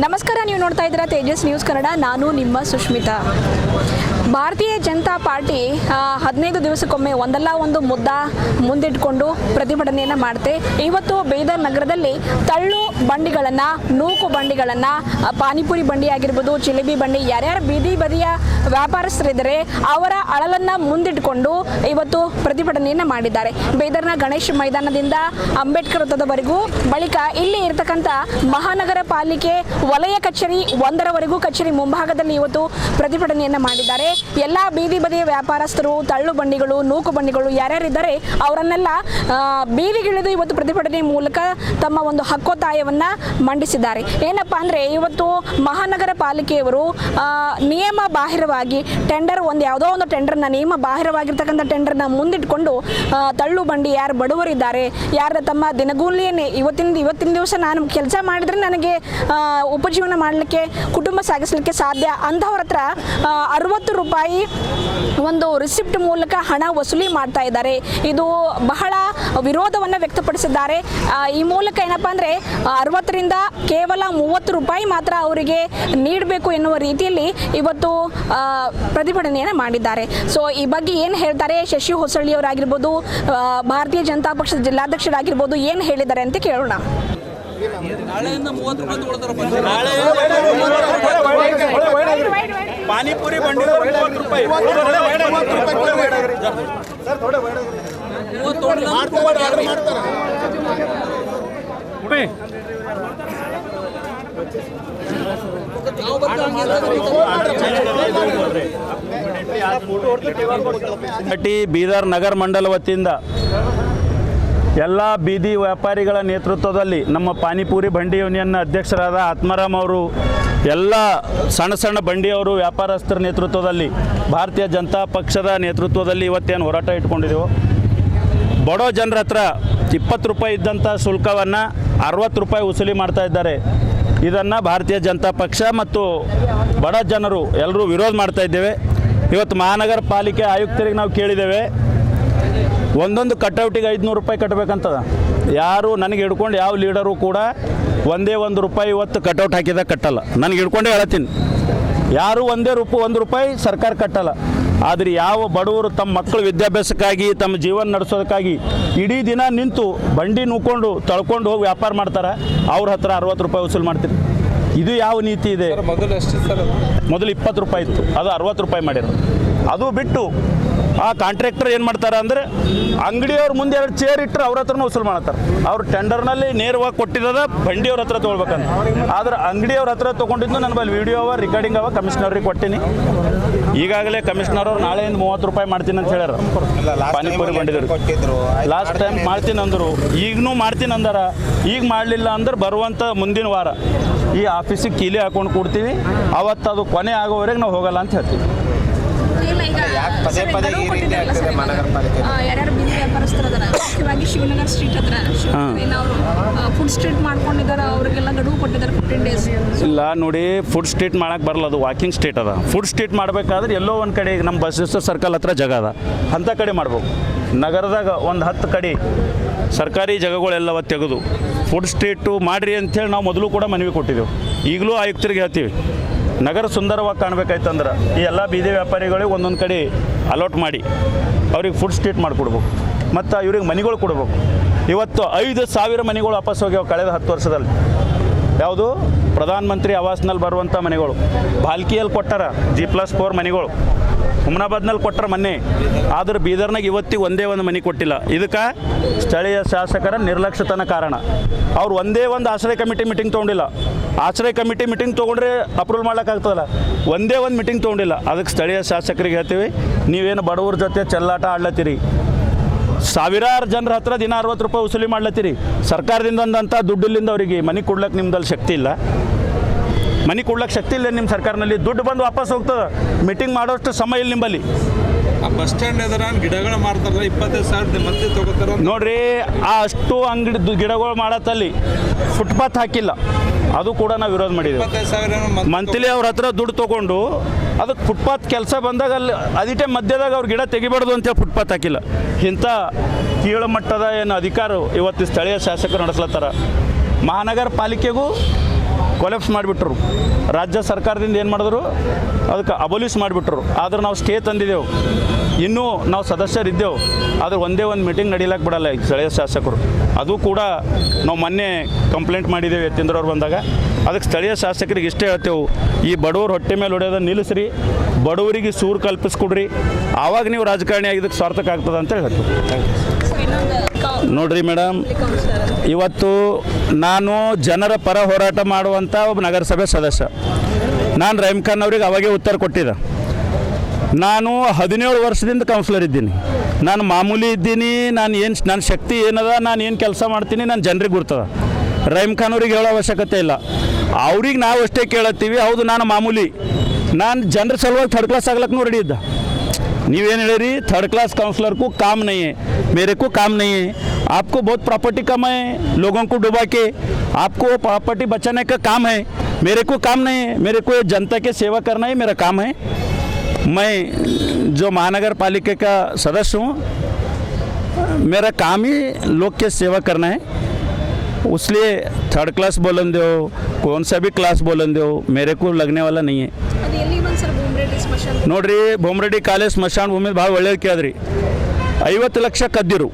ನಮಸ್ಕಾರ, ನೀವು ನೋಡ್ತಾ ಇದ್ದೀರಾ ತೇಜಸ್ ನ್ಯೂಸ್ ಕನ್ನಡ. ನಾನು ನಿಮ್ಮ ಸುಷ್ಮಿತಾ. ಭಾರತೀಯ ಜನತಾ ಪಾರ್ಟಿ 15 ದಿವಸಕ್ಕೊಮ್ಮೆ ಒಂದಲ್ಲ ಒಂದು ಮುದ್ದ ಮುಂದಿಟ್ಕೊಂಡು ಪ್ರತಿಭಟನೆಯನ್ನು ಮಾಡುತ್ತೆ. ಇವತ್ತು ಬೀದರ್ ನಗರದಲ್ಲಿ ತಳ್ಳು ಬಂಡಿಗಳನ್ನು, ನೂಕು ಬಂಡಿಗಳನ್ನು, ಪಾನಿಪುರಿ ಬಂಡಿ ಆಗಿರ್ಬೋದು, ಜಿಲೇಬಿ ಬಂಡಿ, ಯಾರ್ಯಾರು ಬೀದಿ ಬದಿಯ ವ್ಯಾಪಾರಸ್ಥರಿದ್ದಾರೆ ಅವರ ಅಳಲನ್ನು ಮುಂದಿಟ್ಟುಕೊಂಡು ಇವತ್ತು ಪ್ರತಿಭಟನೆಯನ್ನು ಮಾಡಿದ್ದಾರೆ. ಬೀದರ್ನ ಗಣೇಶ್ ಮೈದಾನದಿಂದ ಅಂಬೇಡ್ಕರ್ ವೃತ್ತದವರೆಗೂ, ಬಳಿಕ ಇಲ್ಲಿ ಇರತಕ್ಕಂಥ ಮಹಾನಗರ ಪಾಲಿಕೆ ವಲಯ ಕಚೇರಿ 1ರವರೆಗೂ ಕಚೇರಿ ಮುಂಭಾಗದಲ್ಲಿ ಇವತ್ತು ಪ್ರತಿಭಟನೆಯನ್ನು ಮಾಡಿದ್ದಾರೆ. ಎಲ್ಲ ಬೀದಿ ಬದಿಯ ವ್ಯಾಪಾರಸ್ಥರು, ತಳ್ಳು ಬಂಡಿಗಳು, ನೂಕು ಬಂಡಿಗಳು ಯಾರ್ಯಾರಿದ್ದಾರೆ ಅವರನ್ನೆಲ್ಲ ಬೀದಿಗಿಳಿದು ಇವತ್ತು ಪ್ರತಿಭಟನೆ ಮೂಲಕ ತಮ್ಮ ಒಂದು ಹಕ್ಕೊತ್ತಾಯವನ್ನು ಮಂಡಿಸಿದ್ದಾರೆ. ಏನಪ್ಪ ಅಂದರೆ, ಇವತ್ತು ಮಹಾನಗರ ಪಾಲಿಕೆಯವರು ನಿಯಮ ಬಾಹಿರವಾಗಿ ಟೆಂಡರ್ ಯಾವುದೋ ಒಂದು ಟೆಂಡರ್ನ, ನಿಯಮ ಬಾಹಿರವಾಗಿರ್ತಕ್ಕಂಥ ಟೆಂಡರ್ನ ಮುಂದಿಟ್ಕೊಂಡು ತಳ್ಳು ಬಂಡಿ ಯಾರು ಬಡವರಿದ್ದಾರೆ, ಯಾರು ತಮ್ಮ ದಿನಗೂಲಿಯನ್ನೇ ಇವತ್ತಿನ ದಿವಸ ನಾನು ಕೆಲಸ ಮಾಡಿದರೆ ನನಗೆ ಉಪಜೀವನ ಮಾಡಲಿಕ್ಕೆ, ಕುಟುಂಬ ಸಾಗಿಸಲಿಕ್ಕೆ ಸಾಧ್ಯ ಅಂಥವ್ರ ಹತ್ರ 60 ರೂಪಾಯಿ ಒಂದು ರಿಸಿಪ್ಟ್ ಮೂಲಕ ಹಣ ವಸೂಲಿ ಮಾಡ್ತಾ ಇದ್ದಾರೆ. ಇದು ಬಹಳ ವಿರೋಧವನ್ನು ವ್ಯಕ್ತಪಡಿಸಿದ್ದಾರೆ. ಈ ಮೂಲಕ ಏನಪ್ಪ ಅಂದರೆ 60ರಿಂದ ಕೇವಲ 30 ರೂಪಾಯಿ ಮಾತ್ರ ಅವರಿಗೆ ನೀಡಬೇಕು ಎನ್ನುವ ರೀತಿಯಲ್ಲಿ ಇವತ್ತು ಪ್ರತಿಭಟನೆಯನ್ನು ಮಾಡಿದ್ದಾರೆ. ಸೊ ಈ ಬಗ್ಗೆ ಏನು ಹೇಳ್ತಾರೆ ಶಶಿ ಹೊಸಳ್ಳಿಯವರಾಗಿರ್ಬೋದು, ಭಾರತೀಯ ಜನತಾ ಪಕ್ಷದ ಜಿಲ್ಲಾಧ್ಯಕ್ಷರಾಗಿರ್ಬೋದು, ಏನು ಹೇಳಿದ್ದಾರೆ ಅಂತ ಕೇಳೋಣ. ಪಾನಿಪುರಿ ಬಂಡಿ 30 ರೂಪಾಯಿ ಬೀದರ್ ನಗರ ಮಂಡಲ ವತಿಯಿಂದ ಎಲ್ಲ ಬೀದಿ ವ್ಯಾಪಾರಿಗಳ ನೇತೃತ್ವದಲ್ಲಿ ನಮ್ಮ ಪಾನಿಪುರಿ ಬಂಡಿ ಯೂನಿಯನ್ನ ಅಧ್ಯಕ್ಷರಾದ ಆತ್ಮಾರಾಮ್ ಅವರು, ಎಲ್ಲ ಸಣ್ಣ ಸಣ್ಣ ಬಂಡಿಯವರು ವ್ಯಾಪಾರಸ್ಥರ ನೇತೃತ್ವದಲ್ಲಿ, ಭಾರತೀಯ ಜನತಾ ಪಕ್ಷದ ನೇತೃತ್ವದಲ್ಲಿ ಇವತ್ತೇನು ಹೋರಾಟ ಇಟ್ಕೊಂಡಿದ್ದೆವು. ಬಡೋ ಜನರ ಹತ್ರ 20 ರೂಪಾಯಿ ಇದ್ದಂಥ ಶುಲ್ಕವನ್ನು 60 ರೂಪಾಯಿ ವಸೂಲಿ ಮಾಡ್ತಾ ಇದ್ದಾರೆ. ಇದನ್ನು ಭಾರತೀಯ ಜನತಾ ಪಕ್ಷ ಮತ್ತು ಬಡ ಜನರು ಎಲ್ಲರೂ ವಿರೋಧ ಮಾಡ್ತಾ ಇದ್ದೇವೆ. ಇವತ್ತು ಮಹಾನಗರ ಪಾಲಿಕೆ ಆಯುಕ್ತರಿಗೆ ನಾವು ಕೇಳಿದ್ದೇವೆ, ಒಂದೊಂದು ಕಟೌಟಿಗೆ 500 ರೂಪಾಯಿ ಕಟ್ಟಬೇಕಂತದ. ಯಾರು ನನಗೆ ಹಿಡ್ಕೊಂಡು ಯಾವ ಲೀಡರು ಕೂಡ ಒಂದೇ 1 ರೂಪಾಯಿ ಇವತ್ತು ಕಟೌಟ್ ಹಾಕಿದಾಗ ಕಟ್ಟಲ್ಲ. ನನಗೆ ಹಿಡ್ಕೊಂಡೇ ಹೇಳ್ತೀನಿ, ಯಾರು 1 ರೂಪಾಯಿ ಸರ್ಕಾರ ಕಟ್ಟಲ್ಲ. ಆದರೆ ಯಾವ ಬಡವರು ತಮ್ಮ ಮಕ್ಕಳ ವಿದ್ಯಾಭ್ಯಾಸಕ್ಕಾಗಿ, ತಮ್ಮ ಜೀವನ ನಡೆಸೋದಕ್ಕಾಗಿ ಇಡೀ ದಿನ ನಿಂತು ಬಂಡಿ ನೂಕೊಂಡು ತಳ್ಕೊಂಡು ಹೋಗಿ ವ್ಯಾಪಾರ ಮಾಡ್ತಾರೆ, ಅವ್ರ ಹತ್ರ 60 ರೂಪಾಯಿ ವಸೂಲು ಮಾಡ್ತೀರಿ. ಇದು ಯಾವ ನೀತಿ ಇದೆ? ಮೊದಲು 20 ರೂಪಾಯಿ ಇತ್ತು, ಅದು 60 ರೂಪಾಯಿ ಮಾಡಿರೋದು. ಅದು ಬಿಟ್ಟು ಆ ಕಾಂಟ್ರಾಕ್ಟರ್ ಏನು ಮಾಡ್ತಾರೆ ಅಂದರೆ, ಅಂಗಡಿಯವ್ರ ಮುಂದೆ 2 ಚೇರ್ ಇಟ್ಟರೆ ಅವ್ರ ಹತ್ರನೂ ವಸೂಲು ಮಾಡ್ತಾರೆ. ಅವ್ರು ಟೆಂಡರ್ನಲ್ಲಿ ನೇರವಾಗಿ ಕೊಟ್ಟಿದ್ದದ ಬಂಡಿಯವ್ರ ಹತ್ರ ತೊಗೊಳ್ಬೇಕಂತ. ಆದ್ರೆ ಅಂಗಡಿಯವ್ರ ಹತ್ರ ತೊಗೊಂಡಿದ್ದು ನನ್ನ ಬಳಿ ವಿಡಿಯೋ ಅವ, ರೆಕಾರ್ಡಿಂಗ್ ಅವ, ಕಮಿಷನರ್ರಿಗೆ ಕೊಟ್ಟಿನಿ. ಈಗಾಗಲೇ ಕಮಿಷನರ್ ಅವ್ರು ನಾಳೆಯಿಂದ 30 ರೂಪಾಯಿ ಮಾಡ್ತೀನಿ ಅಂತ ಹೇಳ್ಯಾರ. ಪಾನಿಪುರಿ ಬಂಡಿದ್ರು ಲಾಸ್ಟ್ ಟೈಮ್ ಮಾಡ್ತೀನಿ ಅಂದರು, ಈಗನೂ ಮಾಡ್ತೀನಿ ಅಂದಾರ. ಈಗ ಮಾಡಲಿಲ್ಲ ಅಂದ್ರೆ ಬರುವಂಥ ಮುಂದಿನ ವಾರ ಈ ಆಫೀಸಿಗೆ ಕೀಲಿ ಹಾಕೊಂಡು ಕೊಡ್ತೀವಿ. ಅವತ್ತು ಅದು ಕೊನೆ ಆಗೋವರೆಗೆ ನಾವು ಹೋಗಲ್ಲ ಅಂತ ಹೇಳ್ತೀವಿ. ಯಾರ್ಯಾರು ಬೀದಿ ವ್ಯಾಪಾರಸ್ಥರದಾರ, ಮುಖ್ಯವಾಗಿ ಶಿವನಗರ ಸ್ಟ್ರೀಟ್ ಹತ್ರ ಫುಡ್ ಸ್ಟ್ರೀಟ್ ಮಾಡ್ಕೊಂಡಿದ್ದಾರೆ, ಅವರಿಗೆಲ್ಲ ಗಡುವು ಕೊಟ್ಟಿದ್ದಾರೆ 15 ಡೇಸ್. ಇಲ್ಲ ನೋಡಿ, ಫುಡ್ ಸ್ಟ್ರೀಟ್ ಮಾಡಕ್ಕೆ ಬರಲ್ಲ, ಅದು ವಾಕಿಂಗ್ ಸ್ಟ್ರೀಟ್ ಅದ. ಫುಡ್ ಸ್ಟ್ರೀಟ್ ಮಾಡಬೇಕಾದ್ರೆ ಎಲ್ಲೋ ಒಂದು ಕಡೆ, ಈಗ ನಮ್ಮ ಬಸವೇಶ್ವರ ಸರ್ಕಲ್ ಹತ್ರ ಜಾಗ ಅದ, ಅಂಥ ಕಡೆ ಮಾಡ್ಬೇಕು. ನಗರದಾಗ ಒಂದು 10 ಕಡೆ ಸರ್ಕಾರಿ ಜಾಗಗಳೆಲ್ಲವ ತೆಗೆದು ಫುಡ್ ಸ್ಟ್ರೀಟು ಮಾಡಿರಿ ಅಂಥೇಳಿ ನಾವು ಮೊದಲು ಕೂಡ ಮನವಿ ಕೊಟ್ಟಿದ್ದೆವು. ಈಗಲೂ ಆಯುಕ್ತರಿಗೆ ಹೇಳ್ತೀವಿ, ನಗರ ಸುಂದರವಾಗಿ ಕಾಣಬೇಕಾಯ್ತಂದ್ರೆ ಈ ಎಲ್ಲ ಬೀದಿ ವ್ಯಾಪಾರಿಗಳಿಗೆ ಒಂದೊಂದು ಕಡೆ ಅಲಾಟ್ ಮಾಡಿ ಅವ್ರಿಗೆ ಫುಡ್ ಸ್ಟ್ರೀಟ್ ಮಾಡಿಕೊಡ್ಬೇಕು. ಮತ್ತು ಇವ್ರಿಗೆ ಮನೆಗಳು ಕೊಡ್ಬೇಕು. ಇವತ್ತು 5,000 ಮನೆಗಳು ವಾಪಸ್ ಹೋಗ್ಯಾವ ಕಳೆದ 10 ವರ್ಷದಲ್ಲಿ. ಯಾವುದು ಪ್ರಧಾನ ಮಂತ್ರಿ ಆವಾಸ್ನಲ್ಲಿ ಬರುವಂಥ ಮನೆಗಳು, ಭಾಲ್ಕಿಯಲ್ಲಿ ಕೊಟ್ಟಾರ G+4 ಮನೆಗಳು, ಹುಮನಾಬಾದ್ನಲ್ಲಿ ಕೊಟ್ಟರೆ ಮೊನ್ನೆ. ಆದ್ರೆ ಬೀದರ್ನಾಗ ಇವತ್ತಿಗೆ ಒಂದೇ ಒಂದು ಮನೆ ಕೊಟ್ಟಿಲ್ಲ. ಇದಕ್ಕೆ ಸ್ಥಳೀಯ ಶಾಸಕರ ನಿರ್ಲಕ್ಷ್ಯತನ ಕಾರಣ. ಅವ್ರು ಒಂದೇ ಒಂದು ಆಶ್ರಯ ಕಮಿಟಿ ಮೀಟಿಂಗ್ ತೊಗೊಂಡಿಲ್ಲ. ಆಶ್ರಯ ಕಮಿಟಿ ಮೀಟಿಂಗ್ ತೊಗೊಂಡ್ರೆ ಅಪ್ರೂವಲ್ ಮಾಡೋಕ್ಕಾಗ್ತದಲ್ಲ, ಒಂದೇ ಒಂದು ಮೀಟಿಂಗ್ ತೊಗೊಂಡಿಲ್ಲ. ಅದಕ್ಕೆ ಸ್ಥಳೀಯ ಶಾಸಕರಿಗೆ ಹೇಳ್ತೀವಿ, ನೀವೇನು ಬಡವ್ರ ಜೊತೆ ಚೆಲ್ಲಾಟ ಆಡ್ಲತ್ತೀರಿ, ಸಾವಿರಾರು ಜನರ ಹತ್ರ ದಿನ 60 ರೂಪಾಯಿ ವಸೂಲಿ ಮಾಡ್ಲತ್ತೀರಿ. ಸರ್ಕಾರದಿಂದಂಥ ದುಡ್ಡಿಲ್ಲಿಂದ ಅವರಿಗೆ ಮನೆ ಕೊಡ್ಲಿಕ್ಕೆ ನಿಮ್ದಲ್ಲಿ ಶಕ್ತಿ ಇಲ್ಲ. ಮನೆ ಕೊಡ್ಲಿಕ್ಕೆ ಶಕ್ತಿ ಇಲ್ಲ ನಿಮ್ಮ ಸರ್ಕಾರನಲ್ಲಿ. ದುಡ್ಡು ಬಂದು ವಾಪಸ್ ಹೋಗ್ತದೆ. ಮೀಟಿಂಗ್ ಮಾಡೋಷ್ಟು ಸಮಯ ಇಲ್ಲ ನಿಂಬಲ್ಲಿ. ಬಸ್ ಸ್ಟ್ಯಾಂಡ್ ಎದುರ ಗಿಡಗಳು ಮಾಡ್ತಾರಲ್ಲ, 25,000 ಮತ್ತೆ ತಗೋತಾರ ನೋಡ್ರಿ. ಅಷ್ಟು ಅಂಗಡಿ ಗಿಡಗಳು ಮಾಡತ್ತಲ್ಲಿ ಫುಟ್ಪಾತ್ ಹಾಕಿಲ್ಲ, ಅದು ಕೂಡ ನಾವು ವಿರೋಧ ಮಾಡಿದ್ದೀವಿ. ಮಂತ್ಲಿ ಅವ್ರ ಹತ್ರ ದುಡ್ಡು ತೊಗೊಂಡು ಅದಕ್ಕೆ ಫುಟ್ಪಾತ್ ಕೆಲಸ ಬಂದಾಗ ಅಲ್ಲಿ ಅದಿಟೆ ಮಧ್ಯದಾಗ ಅವ್ರು ಗಿಡ ತೆಗಿಬಾರ್ದು ಅಂತೇಳಿ ಫುಟ್ಪಾತ್ ಹಾಕಿಲ್ಲ. ಇಂಥ ಕೀಳು ಮಟ್ಟದ ಏನು ಅಧಿಕಾರ ಇವತ್ತು ಸ್ಥಳೀಯ ಶಾಸಕರು ನಡೆಸ್ಲತ್ತಾರ. ಮಹಾನಗರ ಪಾಲಿಕೆಗೂ ಕೊಲೆಪ್ಸ್ ಮಾಡಿಬಿಟ್ರು. ರಾಜ್ಯ ಸರ್ಕಾರದಿಂದ ಏನು ಮಾಡಿದ್ರು, ಅದಕ್ಕೆ ಅಬೋಲಿಷ್ ಮಾಡಿಬಿಟ್ರು. ಆದ್ರೆ ನಾವು ಸ್ಟೇ ತಂದಿದ್ದೆವು, ಇನ್ನೂ ನಾವು ಸದಸ್ಯರಿದ್ದೆವು. ಆದರೆ ಒಂದೇ ಒಂದು ಮೀಟಿಂಗ್ ನಡೀಲಕ್ಕೆ ಬಿಡಲ್ಲ ಈಗ ಸ್ಥಳೀಯ ಶಾಸಕರು. ಅದು ಕೂಡ ನಾವು ಮೊನ್ನೆ ಕಂಪ್ಲೇಂಟ್ ಮಾಡಿದ್ದೇವೆ ಎತ್ತಿಂದ್ರವ್ರು ಬಂದಾಗ. ಅದಕ್ಕೆ ಸ್ಥಳೀಯ ಶಾಸಕರಿಗೆ ಇಷ್ಟೇ ಹೇಳ್ತೇವೆ, ಈ ಬಡವ್ರ ಹೊಟ್ಟೆ ಮೇಲೆ ಹೊಡೆಯೋದನ್ನು ನಿಲ್ಲಿಸ್ರಿ, ಬಡವರಿಗೆ ಸೂರು ಕಲ್ಪಿಸ್ಕೊಡ್ರಿ, ಆವಾಗ ನೀವು ರಾಜಕಾರಣಿ ಆಗಿದ್ದಕ್ಕೆ ಸಾರ್ಥಕ ಆಗ್ತದೆ ಅಂತ ಹೇಳ್ತೀವಿ. ನೋಡ್ರಿ ಮೇಡಮ್, ಇವತ್ತು ನಾನು ಜನರ ಪರ ಹೋರಾಟ ಮಾಡುವಂಥ ಒಬ್ಬ ನಗರಸಭೆ ಸದಸ್ಯ. ನಾನು ರಹೀಮ್ ಖಾನ್ ಅವ್ರಿಗೆ ಅವಾಗೇ ಉತ್ತರ ಕೊಟ್ಟಿದ್ದೆ. ನಾನು 17 ವರ್ಷದಿಂದ ಕೌನ್ಸಿಲರ್ ಇದ್ದೀನಿ. ನಾನು ಮಾಮೂಲಿ ಇದ್ದೀನಿ. ನನ್ನ ಶಕ್ತಿ ಏನದ, ನಾನು ಏನು ಕೆಲಸ ಮಾಡ್ತೀನಿ, ನಾನು ಜನರಿಗೆ ಗುರ್ತದ. ರಹೀಮ್ ಖಾನ್ ಅವ್ರಿಗೆ ಹೇಳೋ ಅವಶ್ಯಕತೆ ಇಲ್ಲ. ಅವ್ರಿಗೆ ನಾವು ಅಷ್ಟೇ ಕೇಳತ್ತೀವಿ, ಹೌದು ನಾನು ಮಾಮೂಲಿ, ನಾನು ಜನರ ಸಲುವಾಗಿ ಥರ್ಡ್ ಕ್ಲಾಸ್ ಆಗ್ಲಕ್ಕೂ ರೆಡಿ ಇದ್ದ. ನೀವೇನು ಹೇಳಿರಿ, ಥर्ड क्लास काउंसलर को काम नहीं है, मेरे को काम नहीं है, आपको बहुत प्रॉपर्टी कम है, लोगों को डुबा के आपको प्रॉपर्टी बचाने का काम है, मेरे को काम नहीं है, मेरे को जनता के सेवा करना ही मेरा काम है. मैं जो महानगर पालिका का सदस्य हूँ, मेरा काम ही लोग के सेवा करना है. इसलिए थर्ड क्लास बोलन दो, कौन सा भी क्लास बोलन दो, मेरे को लगने वाला नहीं है. ನೋಡ್ರಿ, ಬೊಮ್ಮರೆಡ್ಡಿ ಕಾಲೇಜ್ ಸ್ಮಶಾನ ಭೂಮಿ ಭಾಳ ಒಳ್ಳೇದು ಕೇಳಿದ್ರಿ. 50 ಲಕ್ಷ ಕದ್ದಿರು,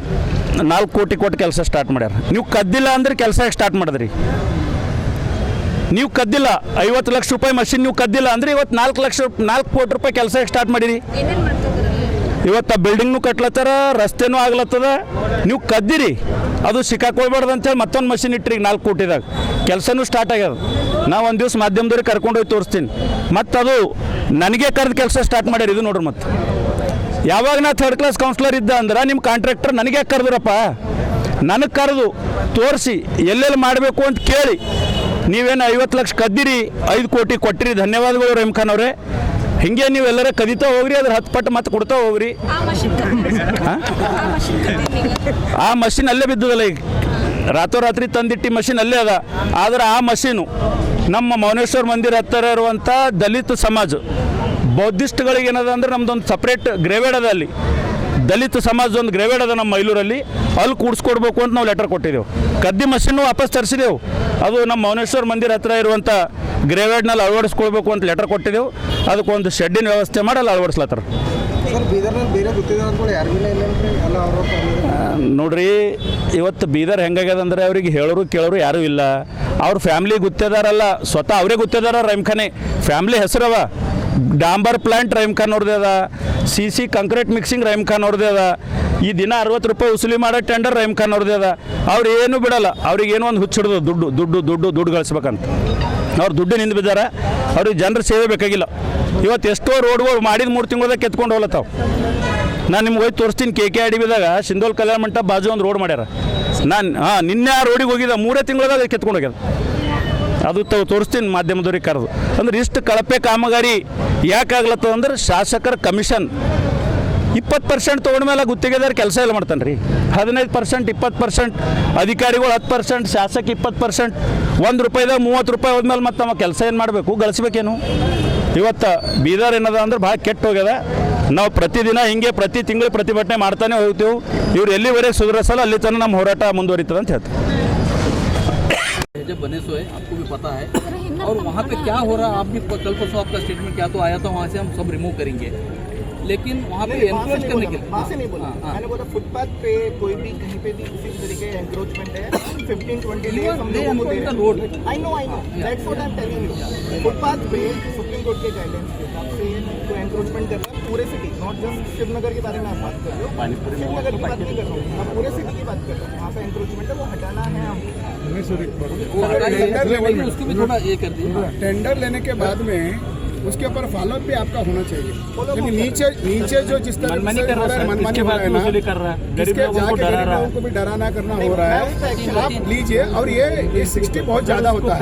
4 ಕೋಟಿ ಕೊಟ್ಟು ಕೆಲಸ ಸ್ಟಾರ್ಟ್ ಮಾಡ್ಯಾರ. ನೀವು ಕದ್ದಿಲ್ಲ ಅಂದ್ರೆ ಕೆಲಸ ಸ್ಟಾರ್ಟ್ ಮಾಡಿದ್ರಿ. ನೀವು ಕದ್ದಿಲ್ಲ, 50 ಲಕ್ಷ ರೂಪಾಯಿ ಮಷಿನ್ ನೀವು ಕದ್ದಿಲ್ಲ ಅಂದ್ರೆ ಇವತ್ತು 4 ಕೋಟಿ ರೂಪಾಯಿ ಕೆಲಸ ಸ್ಟಾರ್ಟ್ ಮಾಡಿರಿ. ಇವತ್ತು ಆ ಬಿಲ್ಡಿಂಗ್ನು ಕಟ್ಲತ್ತಾರ, ರಸ್ತೆನೂ ಆಗ್ಲತ್ತದ. ನೀವು ಕದ್ದಿರಿ, ಅದು ಸಿಕ್ಕಾಕೊಳ್ಬಾರ್ದು ಅಂತೇಳಿ ಮತ್ತೊಂದು ಮಷಿನ್ ಇಟ್ರಿ 4 ಕೋಟಿದಾಗ. ಕೆಲಸನೂ ಸ್ಟಾರ್ಟ್ ಆಗ್ಯದ. ನಾವು ಒಂದು ದಿವಸ ಮಾಧ್ಯಮದವ್ರಿಗೆ ಕರ್ಕೊಂಡು ಹೋಗಿ ತೋರಿಸ್ತೀನಿ. ಮತ್ತು ಅದು ನನಗೆ ಕರೆದು ಕೆಲಸ ಸ್ಟಾರ್ಟ್ ಮಾಡ್ಯಾರ. ಇದು ನೋಡ್ರಿ, ಮತ್ತು ಯಾವಾಗ ನಾ ಥರ್ಡ್ ಕ್ಲಾಸ್ ಕೌನ್ಸಿಲರ್ ಇದ್ದ ಅಂದ್ರೆ ನಿಮ್ಮ ಕಾಂಟ್ರಾಕ್ಟರ್ ನನಗೆ ಕರೆದ್ರಪ್ಪ, ನನಗೆ ಕರೆದು ತೋರಿಸಿ ಎಲ್ಲೆಲ್ಲಿ ಮಾಡಬೇಕು ಅಂತ ಕೇಳಿ ನೀವೇನು 50 ಲಕ್ಷ ಕದ್ದಿರಿ, 5 ಕೋಟಿ ಕೊಟ್ಟಿರಿ. ಧನ್ಯವಾದಗಳು ರಹೀಮ್ ಖಾನ್ ಅವರೇ. ಹಿಂಗೆ ನೀವು ಎಲ್ಲರ ಕದಿತಾ ಹೋಗ್ರಿ, ಅದ್ರ 10 ಪಟ್ಟು ಮತ್ತೆ ಕೊಡ್ತಾ ಹೋಗ್ರಿ. ಆ ಮಷಿನ್ ಅಲ್ಲೇ ಬಿದ್ದದಲ್ಲ, ಈಗ ರಾತ್ರೋರಾತ್ರಿ ತಂದಿಟ್ಟು ಮಷಿನ್ ಅಲ್ಲೇ ಅದ. ಆದರೆ ಆ ಮಷೀನು ನಮ್ಮ ಮೌನೇಶ್ವರ ಮಂದಿರ ಹತ್ತಿರ ಇರುವಂಥ ದಲಿತ ಸಮಾಜ ಬೌದ್ಧಿಸ್ಟ್ಗಳಿಗೆ ಏನದ ಅಂದ್ರೆ ನಮ್ದೊಂದು ಸಪ್ರೇಟ್ ಗ್ರೇವೇಡ್ ಅದ. ಅಲ್ಲಿ ದಲಿತ ಸಮಾಜದೊಂದು ಗ್ರೇವೇಡ್ ಅದ ನಮ್ಮ ಮೈಲೂರಲ್ಲಿ, ಅಲ್ಲಿ ಕೂಡಿಸ್ಕೊಡ್ಬೇಕು ಅಂತ ನಾವು ಲೆಟರ್ ಕೊಟ್ಟಿದ್ದೆವು. ಕದ್ದಿ ಮಷೀನು ವಾಪಸ್ ತರಿಸಿದೆವು. ಅದು ನಮ್ಮ ಮೌನೇಶ್ವರ ಮಂದಿರ ಹತ್ತಿರ ಇರುವಂಥ ಗ್ರೇವೇಡ್ನಲ್ಲಿ ಅಳವಡಿಸ್ಕೊಳ್ಬೇಕು ಅಂತ ಲೆಟರ್ ಕೊಟ್ಟಿದ್ದೆವು. ಅದಕ್ಕೊಂದು ಶೆಡ್ಡಿನ ವ್ಯವಸ್ಥೆ ಮಾಡಿ ಅಲ್ಲಿ ಅಳವಡಿಸ್ಲತ್ತಾರ. ನೋಡ್ರಿ, ಇವತ್ತು ಬೀದರ್ ಹೆಂಗಾಗ್ಯದ ಅಂದರೆ ಅವ್ರಿಗೆ ಹೇಳೋರು ಕೇಳೋರು ಯಾರೂ ಇಲ್ಲ. ಅವ್ರ ಫ್ಯಾಮ್ಲಿ ಗುತ್ತೇದಾರಲ್ಲ, ಸ್ವತಃ ಅವರೇ ಗುತ್ತೇದಾರ. ರಹೀಮ್ ಖಾನೆ ಫ್ಯಾಮ್ಲಿ ಹೆಸರವ. ಡಾಂಬರ್ ಪ್ಲಾಂಟ್ ರಹೀಮ್ ಖಾನ್ ಅವ್ರದ್ದೇ ಅದ, CC concrete mixing Rahim Khan ಅವ್ರದ್ದೇ ಅದ. ಈ ದಿನ 60 ರೂಪಾಯಿ ವಸೂಲಿ ಮಾಡೋ ಟೆಂಡರ್ ರಹೀಮ್ ಖಾನ್ ಅವ್ರದ್ದೇ ಅದ. ಅವ್ರು ಏನೂ ಬಿಡಲ್ಲ. ಅವ್ರಿಗೆ ಏನೋ ಒಂದು ಹುಚ್ಚಿಡ್ದು ದುಡ್ಡು ಗಳಿಸ್ಬೇಕಂತ. ಅವ್ರು ದುಡ್ಡು ನಿಂದು ಬಿದ್ದಾರ. ಅವ್ರಿಗೆ ಜನರ ಸೇವೆ ಬೇಕಾಗಿಲ್ಲ. ಇವತ್ತು ಎಷ್ಟೋ ರೋಡ್ಗಳು ಮಾಡಿದ 3 ತಿಂಗಳದಾಗ ಕೆತ್ಕೊಂಡು ಹೋಗ್ಲತ್ತಾವ. ನಾನು ನಿಮ್ಗೆ ಹೋಗಿ ತೋರಿಸ್ತೀನಿ. KKIDBದಾಗ ಸಿಂಧೋಲ್ ಕಲ್ಯಾಣ ಮಂಟಪ ಬಾಜು ಒಂದು ರೋಡ್ ಮಾಡ್ಯಾರ. ನಾನು ನಿನ್ನೆ ಆ ರೋಡಿಗೆ ಹೋಗಿದ್ದ, 3 ತಿಂಗಳದಾಗ ಕೆತ್ಕೊಂಡು ಹೋಗ್ಯದ. ಅದು ತೋರಿಸ್ತೀನಿ ಮಾಧ್ಯಮದವ್ರಿಗೆ ಕರೆದು. ಅಂದ್ರೆ ಇಷ್ಟು ಕಳಪೆ ಕಾಮಗಾರಿ ಯಾಕಾಗ್ಲತ್ತದ ಅಂದ್ರೆ ಶಾಸಕರ ಕಮಿಷನ್ 20% ತೊಗೊಂಡ್ಮೇಲೆ ಗುತ್ತಿಗೆದಾರ ಕೆಲಸ ಎಲ್ಲ ಮಾಡ್ತಾನೆ ರೀ. 15%, 20%, ಅಧಿಕಾರಿಗಳು 10%, ಶಾಸಕ 20%. 1 ರೂಪಾಯಿದಾಗ 30 ರೂಪಾಯಿ ಹೋದ್ಮೇಲೆ ಮತ್ತೆ ನಮ್ಮ ಕೆಲಸ ಏನು ಮಾಡಬೇಕು, ಗಳಿಸ್ಬೇಕೇನು? ಇವತ್ತು ಬೀದರ್ ಏನದ ಅಂದ್ರೆ ಭಾಳ ಕೆಟ್ಟ ಹೋಗ್ಯದ. ನಾವು ಪ್ರತಿದಿನ ಹಿಂಗೆ ಪ್ರತಿ ತಿಂಗಳು ಪ್ರತಿಭಟನೆ ಮಾಡ್ತಾನೆ ಹೋಗ್ತೀವಿ. ಇವ್ರು ಎಲ್ಲಿವರೆಗೆ ಸುಧಾರಿಸಲ್ಲ ಅಲ್ಲಿ ತನಕ ನಮ್ಮ ಹೋರಾಟ ಮುಂದುವರಿತದೆ ಅಂತ ಹೇಳ್ತೀವಿ. जब बने सो है आपको भी पता है, और वहाँ पे क्या हो रहा है आप भी कल परसों आपका स्टेटमेंट क्या तो आया था, वहाँ से हम सब रिमूव करेंगे. लेकिन वहाँ पे एनक्रोच करने के लिए वहाँ से नहीं बोला, मैंने बोला फुटपाथ पे कोई भी कहीं पे भी किसी तरीके का एंक्रोचमेंट है 15-20 डेज हम लोगों को दे रहे हैं. I know that's what I am telling you. Footpath पे सुप्रीम कोर्ट के गाइडेंस के हिसाब से कोई एंक्रोचमेंट कर रहा है पूरे सिटी, नॉट जस्ट शिवनगर के बारे में आप बात कर रहे हो. शिवनगर की बात नहीं कर रहा हूँ, मैं पूरे सिटी की बात कर रहा हूँ. वहाँ पे एंक्रोचमेंट है, वो हटाना है. हम उसको भी थोड़ा ये कर दिए. टेंडर लेने के बाद में उसके ऊपर फॉलोअप भी आपका होना चाहिए. क्योंकि नीचे जो जिस तरह मनमानी कर रहा है, मनमानी इसके बाद भी वसूली कर रहा है, गरीब लोगों को डरा रहा है. को भी डराना करना हो रहा है. आप लीजिए. और ये 60 बहुत ज्यादा होता है.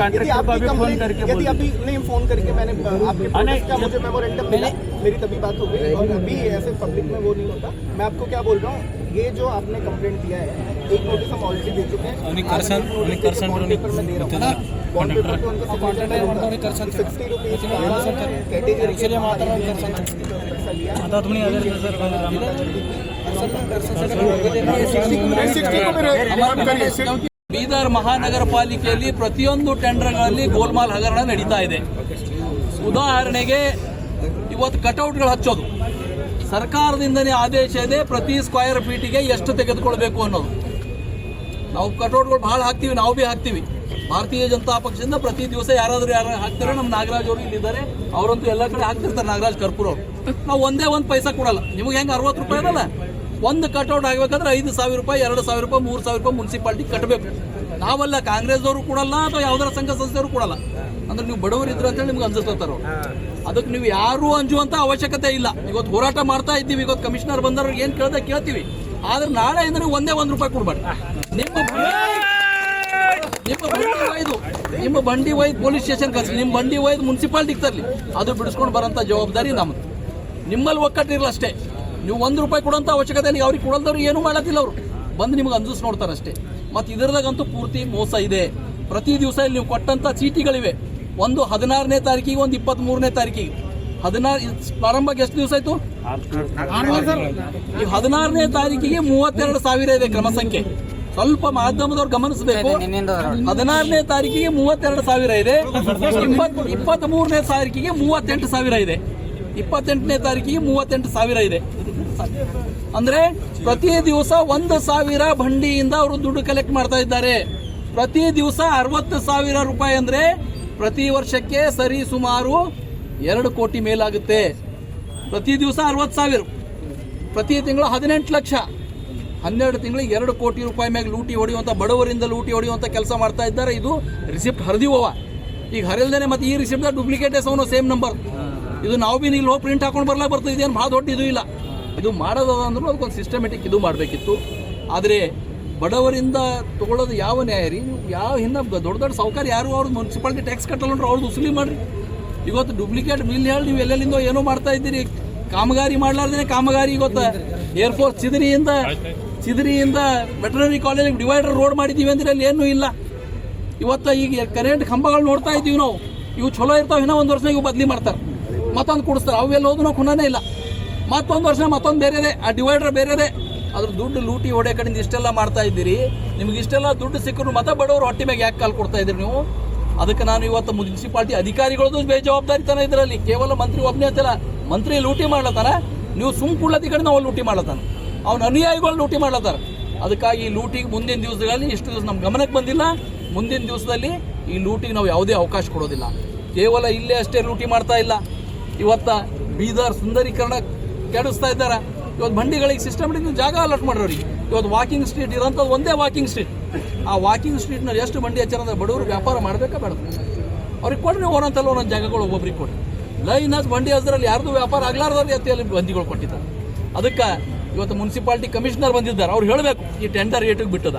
यदि अभी नहीं फोन करके मैंने आपके प्रोजेक्ट का मुझे मेमोरेंडम मिला, मेरी तभी बात हो गई. और अभी ऐसे पब्लिक में वो नहीं होता. मैं आपको क्या बोल रहा हूँ, ये जो आपने कंप्लेंट दिया है, एक नोटिस हम ऑलरेडी दे चुके हैं. मैं दे रहा हूँ. बॉन्ड पेपर को उनको 60 रुपीज़ कैटेगरी को ಬೀದರ್ ಮಹಾನಗರ ಪಾಲಿಕೆಯಲ್ಲಿ ಪ್ರತಿಯೊಂದು ಟೆಂಡರ್ಗಳಲ್ಲಿ ಗೋಲ್ಮಾಲ್ ಹಗರಣ ನಡೀತಾ ಇದೆ. ಉದಾಹರಣೆಗೆ ಇವತ್ತು ಕಟೌಟ್ಗಳು ಹಚ್ಚೋದು, ಸರ್ಕಾರದಿಂದನೇ ಆದೇಶ ಇದೆ ಪ್ರತಿ ಸ್ಕ್ವೇರ್ ಫೀಟಿಗೆ ಎಷ್ಟು ತೆಗೆದುಕೊಳ್ಬೇಕು ಅನ್ನೋದು. ನಾವು ಕಟೌಟ್ಗಳು ಭಾಳ ಹಾಕ್ತೀವಿ, ನಾವು ಭೀ ಹಾಕ್ತೀವಿ. ಭಾರತೀಯ ಜನತಾ ಪಕ್ಷದಿಂದ ಪ್ರತಿ ದಿವಸ ಯಾರು ಹಾಕ್ತಾರೆ. ನಮ್ಮ ನಾಗರಾಜ್ ಅವರು ಇಲ್ಲಿದ್ದಾರೆ, ಅವರಂತೂ ಎಲ್ಲ ಕಡೆ ಹಾಕ್ತಿರ್ತಾರೆ. ನಾಗರಾಜ್ ಕರ್ಪೂರ್ ಅವರು. ನಾವು ಒಂದೇ ಒಂದು ಪೈಸಾ ಕೊಡಲ್ಲ. ನಿಮಗೆ ಹೆಂಗೆ 60 ರೂಪಾಯಿ ಅದಲ್ಲ, ಒಂದು ಕಟೌಟ್ ಆಗಬೇಕಾದ್ರೆ 5,000 ರೂಪಾಯಿ, 2,000 ರೂಪಾಯಿ, 3,000 ರೂಪಾಯಿ ಮುನ್ಸಿಪಾಲ್ಟಿ ಕಟ್ಟಬೇಕು. ನಾವಲ್ಲ, ಕಾಂಗ್ರೆಸ್ದವರು ಕೊಡಲ್ಲ ಅಥವಾ ಯಾವ್ದಾರ ಸಂಘ ಸಂಸ್ಥೆಯವರು ಕೊಡಲ್ಲ. ಅಂದ್ರೆ ನೀವು ಬಡವರು ಇದ್ರೆ ಅಂತೇಳಿ ನಿಮ್ಗೆ ಅನ್ಸುತ್ತಾರ ಅವ್ರು. ಅದಕ್ಕೆ ನೀವು ಯಾರು ಅಂಜುವಂತ ಅವಶ್ಯಕತೆ ಇಲ್ಲ. ಇವತ್ತು ಹೋರಾಟ ಮಾಡ್ತಾ ಇದ್ದೀವಿ. ಇವತ್ತು ಕಮಿಷನರ್ ಬಂದವ್ರಿಗೆ ಏನು ಕೇಳ್ತೀವಿ. ಆದ್ರೆ ನಾಳೆಯಿಂದ ನೀವು ಒಂದೇ 1 ರೂಪಾಯಿ ಕೊಡ್ಬೇಡಿ. ನಿಮ್ಮ ಬಂಡಿ ಒಯ್ದು ಪೊಲೀಸ್ ಸ್ಟೇಷನ್ ಕಳಿಸಿ, ನಿಮ್ಮ ಬಂಡಿ ಒಯ್ದು ಮುನ್ಸಿಪಾಲ್ಟಿಗೆ ತರಲಿ, ಅದು ಬಿಡಿಸ್ಕೊಂಡು ಬರೋಂಥ ಜವಾಬ್ದಾರಿ ನಮ್ಮದು. ನಿಮ್ಮಲ್ಲಿ ಒಕ್ಕಟ್ಟಿರಲ್ಲ ಅಷ್ಟೇ. ನೀವು 1 ರೂಪಾಯಿ ಕೊಡೋಂಥ ಅವಶ್ಯಕತೆ ಇಲ್ಲ. ಅವ್ರಿಗೆ ಕೊಡೋದವ್ರು ಏನೂ ಮಾಡೋದಿಲ್ಲ. ಅವರು ಬಂದು ನಿಮ್ಗೆ ಅಂಜಿಸ್ ನೋಡ್ತಾರೆ ಅಷ್ಟೇ. ಮತ್ತು ಇದರದಾಗಂತೂ ಪೂರ್ತಿ ಮೋಸ ಇದೆ. ಪ್ರತಿ ದಿವಸ ಇಲ್ಲಿ ನೀವು ಕೊಟ್ಟಂಥ ಚೀಟಿಗಳಿವೆ. ಒಂದು 16ನೇ ತಾರೀಕಿಗೆ, ಒಂದು 23ನೇ ತಾರೀಕಿಗೆ. 16 ಪ್ರಾರಂಭಕ್ಕೆ ಎಷ್ಟು ದಿವಸ ಆಯಿತು? ಈ 16ನೇ ತಾರೀಕಿಗೆ 32,000 ಇದೆ ಕ್ರಮ ಸಂಖ್ಯೆ. ಸ್ವಲ್ಪ ಮಾಧ್ಯಮದವ್ರು ಗಮನಿಸಬೇಕು. 16ನೇ ತಾರೀಕಿಗೆ 32,000 ಇದೆ. 23ನೇ ತಾರೀಕಿಗೆ 38,000 ಇದೆ. 28ನೇ ತಾರೀಕಿಗೆ 38,000 ಇದೆ. ಅಂದ್ರೆ ಪ್ರತಿ ದಿವಸ 1,000 ಬಂಡಿಯಿಂದ ಅವರು ದುಡ್ಡು ಕಲೆಕ್ಟ್ ಮಾಡ್ತಾ ಇದ್ದಾರೆ. ಪ್ರತಿ ದಿವಸ 60,000 ರೂಪಾಯಿ ಅಂದ್ರೆ ಪ್ರತಿ ವರ್ಷಕ್ಕೆ ಸರಿ ಸುಮಾರು 2 ಕೋಟಿ ಮೇಲಾಗುತ್ತೆ. ಪ್ರತಿ ದಿವಸ 60,000, ಪ್ರತಿ ತಿಂಗಳು 18 ಲಕ್ಷ, 12 ತಿಂಗಳಿಗೆ 2 ಕೋಟಿ ರೂಪಾಯಿ ಮ್ಯಾಗ ಲೂಟಿ ಹೊಡೆಯುವಂಥ, ಬಡವರಿಂದ ಲೂಟಿ ಹೊಡೆಯುವಂಥ ಕೆಲಸ ಮಾಡ್ತಾ ಇದ್ದಾರೆ. ಇದು ರಿಸಿಪ್ಟ್ ಹರಿದಿವವ. ಈಗ ಹರಿಲ್ದೇನೆ ಮತ್ತೆ ಈ ರಿಸಿಪ್ಟ್ ಡೂಪ್ಲಿಕೇಟ್ ಎಸವನು ಸೇಮ್ ನಂಬರ್. ಇದು ನಾವು ಬಿ ಇಲ್ಲಿ ಹೋಗಿ ಪ್ರಿಂಟ್ ಹಾಕೊಂಡು ಬರ್ಲಾಕ್ ಬರ್ತದೆ. ಇದೇನು ಭಾಳ ದೊಡ್ಡ ಇದು ಇಲ್ಲ. ಇದು ಮಾಡೋದ ಅಂದ್ರೂ ಅದಕ್ಕೊಂದು ಸಿಸ್ಟಮೆಟಿಕ್ ಇದು ಮಾಡಬೇಕಿತ್ತು. ಆದರೆ ಬಡವರಿಂದ ತಗೊಳ್ಳೋದು ಯಾವ ನ್ಯಾಯ ರೀ? ಯಾವ ಹಿಂದೆ ದೊಡ್ಡ ದೊಡ್ಡ ಸಾಹುಕಾರ ಯಾರು ಅವ್ರು ಮುನ್ಸಿಪಾಲ್ಟಿ ಟ್ಯಾಕ್ಸ್ ಕಟ್ಟಲ್ಲ, ಅವ್ರದ್ದು ಉಸುಲಿ ಮಾಡಿರಿ. ಇವತ್ತು ಡೂಪ್ಲಿಕೇಟ್ ಬಿಲ್ ಹೇಳಿ ನೀವು ಎಲ್ಲೆಲ್ಲಿಂದ ಏನೋ ಮಾಡ್ತಾ ಇದ್ದೀರಿ. ಕಾಮಗಾರಿ ಮಾಡ್ಲಾರ್ದೇ ಕಾಮಗಾರಿ. ಇವತ್ತು ಏರ್ಫೋರ್ಸ್ ಚಿದರಿಯಿಂದ ವೆಟರ್ನರಿ ಕಾಲೇಜಿಗೆ ಡಿವೈಡರ್ ರೋಡ್ ಮಾಡಿದ್ದೀವಿ ಅಂದ್ರೆ ಅಲ್ಲಿ ಏನೂ ಇಲ್ಲ. ಇವತ್ತು ಈಗ ಕರೆಂಟ್ ಕಂಬಗಳು ನೋಡ್ತಾ ಇದ್ದೀವಿ ನಾವು. ಇವು ಚಲೋ ಇರ್ತಾವೆ. ಇನ್ನೂ 1 ವರ್ಷ ಇವು ಬದಲಿ ಮಾಡ್ತಾರೆ, ಮತ್ತೊಂದು ಕೊಡಿಸ್ತಾರೆ. ಅವೆಲ್ಲ ಹೋದ್ರು ನಾವು ಖುನಾನೇ ಇಲ್ಲ. ಮತ್ತೊಂದು ವರ್ಷ ಮತ್ತೊಂದು ಬೇರೆದೆ, ಆ ಡಿವೈಡರ್ ಬೇರೆದೆ. ಅದ್ರ ದುಡ್ಡು ಲೂಟಿ ಹೊಡೆ ಕಡೆಯಿಂದ ಇಷ್ಟೆಲ್ಲ ಮಾಡ್ತಾ ಇದ್ದೀರಿ. ನಿಮ್ಗೆ ಇಷ್ಟೆಲ್ಲ ದುಡ್ಡು ಸಿಕ್ಕರು ಮತ್ತೆ ಬಡವರು ಹೊಟ್ಟೆ ಮ್ಯಾಗ ಯಾಕೆ ಕಾಲು ಕೊಡ್ತಾ ಇದ್ದೀರಿ ನೀವು? ಅದಕ್ಕೆ ನಾನು ಇವತ್ತು ಮುನ್ಸಿಪಾಲ್ಟಿ ಅಧಿಕಾರಿಗಳದ್ದು ಬೇಜವಾಬ್ದಾರಿತನ ಇದರಲ್ಲಿ. ಕೇವಲ ಮಂತ್ರಿ ಒಬ್ಬನೇ ಅಂತಿಲ್ಲ. ಮಂತ್ರಿ ಲೂಟಿ ಮಾಡ್ಲತ್ತಾರ, ನೀವು ಸುಮ್ ಕುಳ್ಳತಿ ಕಡೆ ನಾವು ಲೂಟಿ ಮಾಡ್ಲತ್ತಾನ, ಅವ್ನ ಅನುಯಾಯಿಗಳು ಲೂಟಿ ಮಾಡ್ಲತ್ತಾರ. ಅದಕ್ಕಾಗಿ ಈ ಲೂಟಿಗೆ ಮುಂದಿನ ದಿವಸಗಳಲ್ಲಿ ಇಷ್ಟು ದಿವಸ ನಮ್ಮ ಗಮನಕ್ಕೆ ಬಂದಿಲ್ಲ. ಮುಂದಿನ ದಿವಸದಲ್ಲಿ ಈ ಲೂಟಿಗೆ ನಾವು ಯಾವುದೇ ಅವಕಾಶ ಕೊಡೋದಿಲ್ಲ. ಕೇವಲ ಇಲ್ಲೇ ಅಷ್ಟೇ ಲೂಟಿ ಮಾಡ್ತಾ ಇಲ್ಲ. ಇವತ್ತು ಬೀದರ್ ಸುಂದರೀಕರಣ ಕೆಡಿಸ್ತಾ ಇದ್ದಾರೆ. ಇವತ್ತು ಬಂಡಿಗಳಿಗೆ ಸಿಸ್ಟಮೆಟಿಕ್ ಜಾಗ ಅಲಾಟ್ ಮಾಡೋರಿಗೆ. ಇವತ್ತು ವಾಕಿಂಗ್ ಸ್ಟ್ರೀಟ್ ಇರೋಂಥದ್ದು ಒಂದೇ ವಾಕಿಂಗ್ ಸ್ಟ್ರೀಟ್. ಆ ವಾಕಿಂಗ್ ಸ್ಟ್ರೀಟ್ನಲ್ಲಿ ಎಷ್ಟು ಬಂಡಿ ಹಚ್ಚಾರ ಅಂದ್ರೆ ಬಡವರು ವ್ಯಾಪಾರ ಮಾಡಬೇಕಾ ಬೇಡ? ಅವ್ರಿಗೆ ಕೊಡ್ರಿ ಒಂದೊಂದಲ್ಲ ಒಂದೊಂದು ಜಾಗಗಳು ಒಬ್ಬೊಬ್ರಿಗೆ ಕೊಡ್ರಿ. ಲೈನ್ ಹಚ್ಚಿ ಬಂಡಿ ಹಚ್ದ್ರಲ್ಲಿ ಯಾರ್ದು ವ್ಯಾಪಾರ ಆಗ್ಲಾರ್ದ ರೀತಿಯಲ್ಲಿ ಬಂದಿಗಳು ಕೊಟ್ಟಿದ್ದಾರೆ. ಅದಕ್ಕೆ ಇವತ್ತು ಮುನ್ಸಿಪಾಲ್ಟಿ ಕಮಿಷನರ್ ಬಂದಿದ್ದಾರೆ. ಅವ್ರು ಹೇಳಬೇಕು ಈ ಟೆಂಡರ್ ಏಟಿಗೆ ಬಿಟ್ಟದ,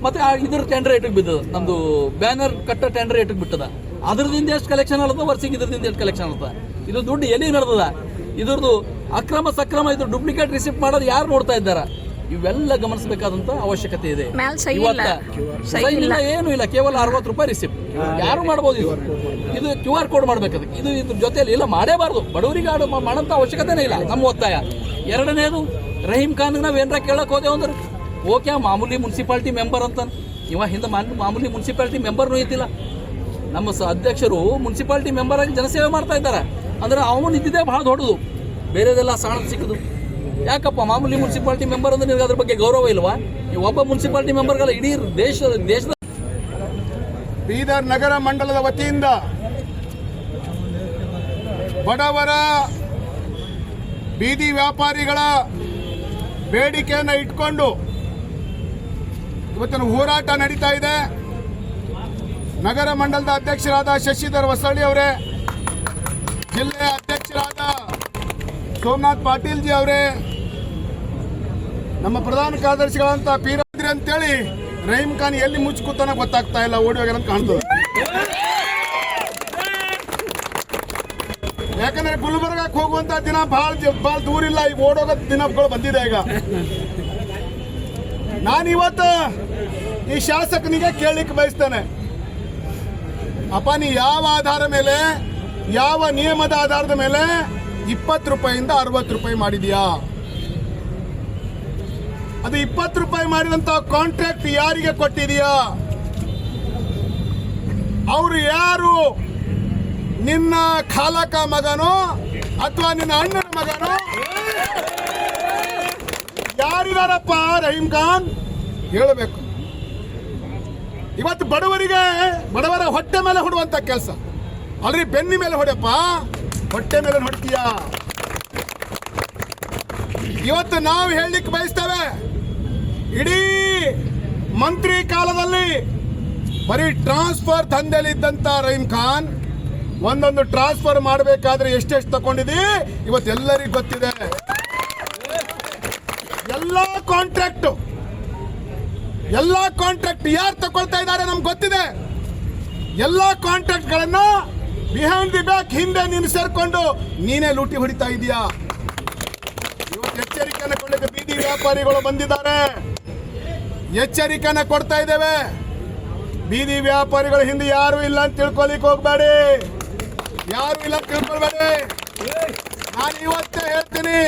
ಮತ್ತು ಇದ್ರ ಟೆಂಡರ್ ಏಟಿಗೆ ಬಿದ್ದದ, ನಮ್ಮದು ಬ್ಯಾನರ್ ಕಟ್ಟ ಟೆಂಡರ್ ಏಟಿಗೆ ಬಿಟ್ಟದ, ಅದ್ರದಿಂದ ಎಷ್ಟು ಕಲೆಕ್ಷನ್ ಆಗುತ್ತೆ, ವರ್ಷಕ್ಕೆ ಇದ್ರದಿಂದ ಎಷ್ಟು ಕಲೆಕ್ಷನ್ ಆಗುತ್ತೆ, ಇದು ದುಡ್ಡು ಎಲ್ಲಿಗೆ ನಡೆದದ, ಇದ್ರದ್ದು ಅಕ್ರಮ ಸಕ್ರಮ, ಇದ್ರ ಡೂಪ್ಲಿಕೇಟ್ ರಿಸಿಪ್ಟ್ ಮಾಡೋದು ಯಾರು ನೋಡ್ತಾ ಇದ್ದಾರೆ? ಇವೆಲ್ಲ ಗಮನಿಸಬೇಕಾದಂತ ಅವಶ್ಯಕತೆ ಇದೆ. ಇವತ್ತ ಏನು ಇಲ್ಲ, ಕೇವಲ 60 ರೂಪಾಯಿ ರಿಸಿಪ್ಟ್. ಯಾರು ಮಾಡ್ಬೋದು? ಇದು QR ಕೋಡ್ ಮಾಡ್ಬೇಕು. ಇದು ಇದ್ರ ಜೊತೆಯಲ್ಲಿ ಇಲ್ಲ, ಮಾಡೇಬಾರ್ದು. ಬಡವರಿಗೆ ಮಾಡೋಂಥ ಅವಶ್ಯಕತೆನೇ ಇಲ್ಲ, ನಮ್ಮ ಒತ್ತಾಯ. ಎರಡನೇದು, ರಹೀಂ ಖಾನ್ ನಾವು ಏನಾರ ಕೇಳಕ್ ಹೋದೆವು ಅಂದ್ರೆ ಓಕೆ ಮಾಮೂಲಿ ಮುನ್ಸಿಪಾಲ್ಟಿ ಮೆಂಬರ್ ಅಂತ. ಇವ ಹಿಂದೆ ಮಾಮೂಲಿ ಮುನ್ಸಿಪಾಲ್ಟಿ ಮೆಂಬರ್ನೂ ಇದ್ದಿಲ್ಲ. ನಮ್ಮ ಅಧ್ಯಕ್ಷರು ಮುನ್ಸಿಪಾಲ್ಟಿ ಮೆಂಬರ್ ಆಗಿ ಜನಸೇವೆ ಮಾಡ್ತಾ ಇದ್ದಾರೆ ಅಂದ್ರೆ ಅವನು ಇದ್ದಿದ್ದೇ ಬಹಳ ದೊಡ್ಡದು, ಬೇರೆದೆಲ್ಲ ಸಣ್ಣ ಸಿಕ್ಕದು. ಯಾಕಪ್ಪ ಮಾಮೂಲಿ ಮುನ್ಸಿಪಾಲ್ಟಿ ಮೆಂಬರ್ ಅಂದ್ರೆ ನಿನಗೆ ಅದ್ರ ಬಗ್ಗೆ ಗೌರವ ಇಲ್ವಾ? ಈ ಒಬ್ಬ ಮುನ್ಸಿಪಾಲ್ಟಿ ಮೆಂಬರ್ಗಳ ಇಡೀ ದೇಶದ ಬೀದರ್ ನಗರ ಮಂಡಲದ ವತಿಯಿಂದ ಬಡವರ ಬೀದಿ ವ್ಯಾಪಾರಿಗಳ ಬೇಡಿಕೆಯನ್ನು ಇಟ್ಕೊಂಡು ಇವತ್ತಿನ ಹೋರಾಟ ನಡೀತಾ ಇದೆ. ನಗರ ಮಂಡಲದ ಅಧ್ಯಕ್ಷರಾದ ಶಶಿಧರ್ ಹೊಸಳ್ಳಿ ಅವರೇ, ಜಿಲ್ಲೆಯ ಅಧ್ಯಕ್ಷರಾದ ಸೋಮನಾಥ್ ಪಾಟೀಲ್ ಜಿ ಅವರೇ, ನಮ್ಮ ಪ್ರಧಾನ ಕಾರ್ಯದರ್ಶಿಗಳಂತ ಪೀರಾದ್ರಿ ಅಂತೇಳಿ ರಹೀಂ ಖಾನ್ ಎಲ್ಲಿ ಮುಚ್ಕೂತಾನ ಗೊತ್ತಾಗ್ತಾ ಇಲ್ಲ, ಓಡಿ ಹೋಗ್ಯಾರ ಅಂತ ಕಾಣ್ತದೆ. ಯಾಕಂದ್ರೆ ಗುಲ್ಬರ್ಗಕ್ಕೆ ಹೋಗುವಂತ ದಿನ ಬಹಳ ದೂರ ಇಲ್ಲ, ಈಗ ಓಡೋಗೋ ದಿನಗಳು ಬಂದಿದೆ. ಈಗ ನಾನಿವತ್ತು ಈ ಶಾಸಕನಿಗೆ ಕೇಳಲಿಕ್ಕೆ ಬಯಸ್ತೇನೆ, ಅಪ್ಪ ನೀ ಯಾವ ಆಧಾರ ಮೇಲೆ, ಯಾವ ನಿಯಮದ ಆಧಾರದ ಮೇಲೆ 20 ರೂಪಾಯಿಂದ 60 ರೂಪಾಯಿ ಮಾಡಿದ್ಯಾ? ಅದು 20 ರೂಪಾಯಿ ಮಾಡಿದಂತ ಕಾಂಟ್ರಾಕ್ಟ್ ಯಾರಿಗೆ ಕೊಟ್ಟಿದೀಯಾ? ಅವರು ಯಾರು? ನಿನ್ನ ಖಾಲಕ ಮಗನೋ ಅಥವಾ ನಿನ್ನ ಅಣ್ಣನ ಮಗನೋ? ಯಾರಿದಾರಪ್ಪ ರಹೀಂ ಖಾನ್? ಹೇಳಬೇಕು. ಇವತ್ತು ಬಡವರ ಹೊಟ್ಟೆ ಮೇಲೆ ಹೊಡುವಂತ ಕೆಲಸ ಅಲ್ರಿ, ಬೆನ್ನಿ ಮೇಲೆ ಹೊಡೆಯಪ್ಪ, ಹೊಟ್ಟೆ ಮೇಲೆ ಹೊಡ್ತೀಯ. ಇವತ್ತು ನಾವು ಹೇಳಲಿಕ್ಕೆ ಬಯಸ್ತೇವೆ, ಇಡೀ ಮಂತ್ರಿ ಕಾಲದಲ್ಲಿ ಬರೀ ಟ್ರಾನ್ಸ್ಫರ್ ದಂಧೆಯಲ್ಲಿದ್ದಂತ ರಹೀಂ ಖಾನ್ ಒಂದೊಂದು ಟ್ರಾನ್ಸ್ಫರ್ ಮಾಡಬೇಕಾದ್ರೆ ಎಷ್ಟೆಷ್ಟು ತಗೊಂಡಿದ್ದೀ ಇವತ್ತೆಲ್ಲರಿಗೂ ಗೊತ್ತಿದೆ. ಎಲ್ಲ ಕಾಂಟ್ರಾಕ್ಟ್ ಯಾರು ತಗೊಳ್ತಾ ಇದ್ದಾರೆ ನಮ್ಗೆ ಗೊತ್ತಿದೆ. ಎಲ್ಲ ಕಾಂಟ್ರಾಕ್ಟ್ ಗಳನ್ನ ಬಿಹೈಂಡ್ ದಿ ಬ್ಯಾಕ್ ಹಿಂದೆ ನೀನು ಸೇರ್ಕೊಂಡು ನೀನೇ ಲೂಟಿ ಹೊಡಿತಾ ಇದೀಯಾ. ಇವತ್ತು ಎಚ್ಚರಿಕೆಯನ್ನು ಕೊಡಲಿಕ್ಕೆ ಬೀದಿ ವ್ಯಾಪಾರಿಗಳು ಬಂದಿದ್ದಾರೆ. ಎಚ್ಚರಿಕೆಯನ್ನು ಕೊಡ್ತಾ ಇದ್ದೇವೆ. ಬೀದಿ ವ್ಯಾಪಾರಿಗಳ ಹಿಂದೆ ಯಾರು ಇಲ್ಲ ಅಂತ ತಿಳ್ಕೊಲಿಕ್ಕೆ ಹೋಗ್ಬೇಡಿ. ನಾನು ಇವತ್ತೇ ಹೇಳ್ತೀನಿ,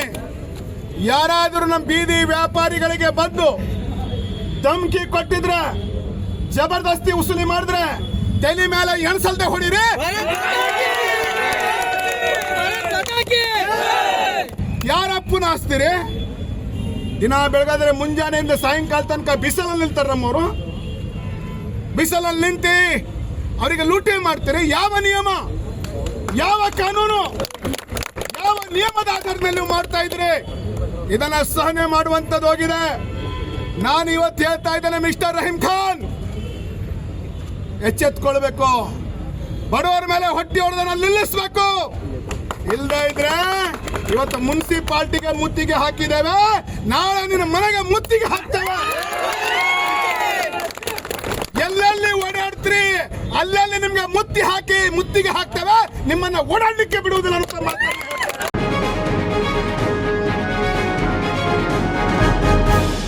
ಯಾರಾದರೂ ನಮ್ಮ ಬೀದಿ ವ್ಯಾಪಾರಿಗಳಿಗೆ ಬಂದು ಧಮಕಿ ಕೊಟ್ಟಿದ್ರೆ, ಜಬರ್ದಸ್ತಿ ವಸೂಲಿ ಮಾಡಿದ್ರೆ ತಲೆ ಮೇಲೆ ಎಣಸಲ್ದೆ ಹೊಡಿರಿ. ಯಾರಪ್ಪನ ಆಸ್ತಿರಿ? ದಿನ ಬೆಳಗಾದ್ರೆ ಮುಂಜಾನೆಯಿಂದ ಸಾಯಂಕಾಲ ತನಕ ಬಿಸಿಲಲ್ಲಿ ನಿಲ್ತಾರೆ ನಮ್ಮವರು. ಬಿಸಿಲಲ್ಲಿ ನಿಂತು ಅವರಿಗೆ ಲೂಟಿ ಮಾಡ್ತೀರಿ. ಯಾವ ನಿಯಮ, ಯಾವ ಕಾನೂನು, ಯಾವ ನಿಯಮದ ಆಧಾರದ ಮೇಲೆ ನೀವು ಮಾಡ್ತಾ ಇದ್ರಿ? ಇದನ್ನ ಸಹನೆ ಮಾಡುವಂತದ್ದು ಹೋಗಿದೆ. ನಾನು ಇವತ್ತು ಹೇಳ್ತಾ ಇದ್ದೇನೆ, ಮಿಸ್ಟರ್ ರಹೀಂ ಖಾನ್, ಎಚ್ಚೆತ್ಕೊಳ್ಬೇಕು. ಬಡವರ ಮೇಲೆ ಹೊಟ್ಟೆ ಹೊಡೆದನ್ನ ನಿಲ್ಲಿಸಬೇಕು. ಇಲ್ಲದೆ ಇದ್ರೆ ಇವತ್ತು ಮುನ್ಸಿಪಾಲ್ಟಿಗೆ ಮುತ್ತಿಗೆ ಹಾಕಿದ್ದೇವೆ, ನಾಳೆ ನಿನ್ನ ಮನೆಗೆ ಮುತ್ತಿಗೆ ಹಾಕ್ತೇವೆ. ಎಲ್ಲೆಲ್ಲಿ ಓಡಾಡ್ತೀರಿ ಅಲ್ಲೆಲ್ಲಿ ನಿಮ್ಗೆ ಮುತ್ತಿಗೆ ಹಾಕ್ತೇವೆ, ನಿಮ್ಮನ್ನ ಓಡಾಡ್ಲಿಕ್ಕೆ ಬಿಡುವುದಿಲ್ಲ ಅಂತ ಮಾತಾಡ್ತಾರೆ.